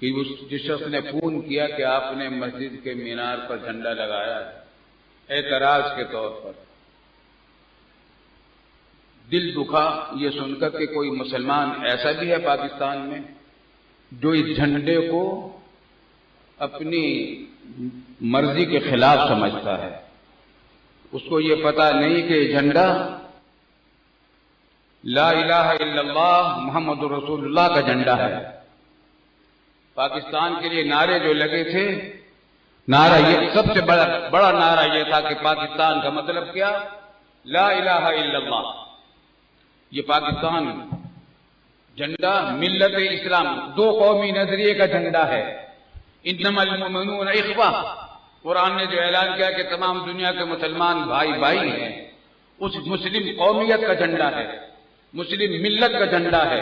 کہ جس شخص نے فون کیا کہ آپ نے مسجد کے مینار پر جھنڈا لگایا ہے اعتراض کے طور پر، دل دکھا یہ سن کر کہ کوئی مسلمان ایسا بھی ہے پاکستان میں جو اس جھنڈے کو اپنی مرضی کے خلاف سمجھتا ہے۔ اس کو یہ پتہ نہیں کہ جھنڈا لا الہ الا اللہ محمد رسول اللہ کا جھنڈا ہے۔ پاکستان کے لیے نعرے جو لگے تھے، نعرہ یہ سب سے بڑا نعرہ یہ تھا کہ پاکستان کا مطلب کیا؟ لا الہ الا اللہ۔ یہ پاکستان جھنڈا ملت اسلام، دو قومی نظریے کا جھنڈا ہے۔ انما المؤمنون اخوہ، قرآن نے جو اعلان کیا کہ تمام دنیا کے مسلمان بھائی بھائی ہیں، اس مسلم قومیت کا جھنڈا ہے، مسلم ملت کا جھنڈا ہے،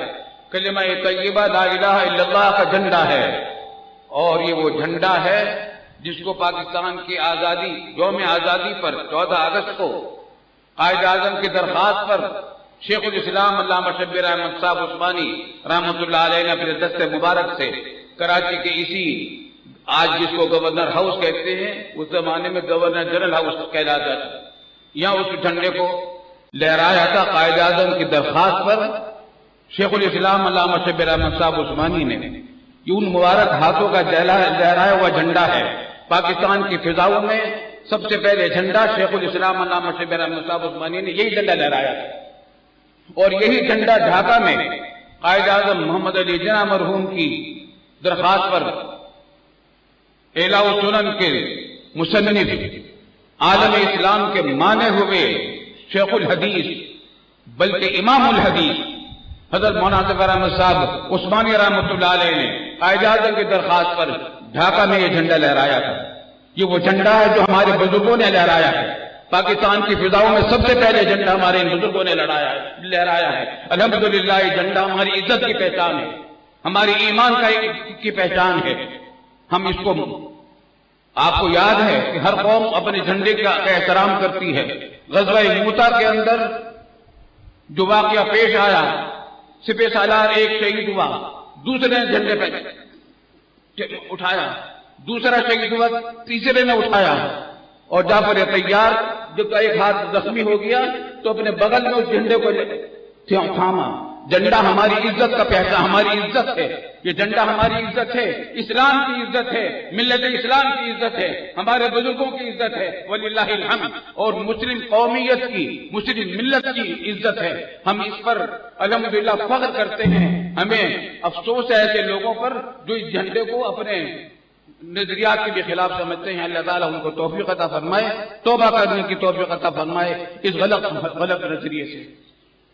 کلمہ طیبہ لا الہ الا اللہ کا جھنڈا ہے۔ اور یہ وہ جھنڈا ہے جس کو پاکستان کی آزادی، یوم آزادی پر 14 اگست کو قائد اعظم کی درخواست پر شیخ الاسلام علامہ شبیر احمد صاحب عثمانی رحمۃ اللہ علیہ نے اپنے دست مبارک سے کراچی کے اسی آج جس کو گورنر ہاؤس کہتے ہیں، اس زمانے میں گورنر جنرل ہاؤس کہلاتا تھا، یہاں اس جھنڈے کو لہرایا تھا قائد اعظم کی درخواست پر شیخ الاسلام علامہ شبیر احمد صاحب عثمانی نے۔ یہ ان مبارک ہاتھوں کا لہرایا ہوا جھنڈا ہے۔ پاکستان کی فضاؤں میں سب سے پہلے جھنڈا شیخ الاسلام علامہ شبیر احمد صاحب عثمانی نے یہی جھنڈا لہرایا تھا، اور یہی جھنڈا ڈھاکہ میں قائد اعظم محمد علی جناح مرحوم کی درخواست پر اعلاء السنن کے مصنف، عالم اسلام کے مانے ہوئے شیخ الحدیث بلکہ امام الحدیث حضرت مولانا ظفر احمد صاحب عثمانی رحمۃ اللہ علیہ نے قائد اعظم کی درخواست پر ڈھاکہ میں یہ جھنڈا لہرایا تھا۔ یہ وہ جھنڈا ہے جو ہمارے بزرگوں نے لہرایا ہے۔ پاکستان کی فضاؤں میں سب سے پہلے جھنڈا ہمارے ان بزرگوں نے لہرایا ہے۔ الحمدللہ یہ جھنڈا ہماری عزت کی پہچان ہے، ہماری ایمان کی پہچان ہے۔ ہم اس کو، آپ کو یاد ہے کہ ہر قوم اپنے جھنڈے کا احترام کرتی ہے۔ غزوہ موتا کے اندر جو واقعہ پیش آیا، سپہ سالار ایک شہید ہوا، دوسرے نے جھنڈے پہ اٹھایا، دوسرا شہید ہوا، تیسرے نے اٹھایا، اور جعفر طیار جب ایک ہاتھ زخمی ہو گیا تو اپنے بغل میں اس جھنڈے کو تھاما۔ جھنڈا ہماری عزت کا پہچان، ہماری عزت ہے، یہ جھنڈا ہماری عزت ہے، اسلام کی عزت ہے، ملت اسلام کی عزت ہے، ہمارے بزرگوں کی عزت ہے، وللہ الحمد، اور مسلم قومیت کی، مسلم ملت کی عزت ہے۔ ہم اس پر الحمدللہ فخر کرتے ہیں۔ ہمیں افسوس ہے ایسے لوگوں پر جو اس جھنڈے کو اپنے نظریات کے بھی خلاف سمجھتے ہیں۔ اللہ تعالیٰ ان کو توفیق عطا فرمائے، توبہ کرنے کی توفیق عطا فرمائے اس غلط نظریے سے۔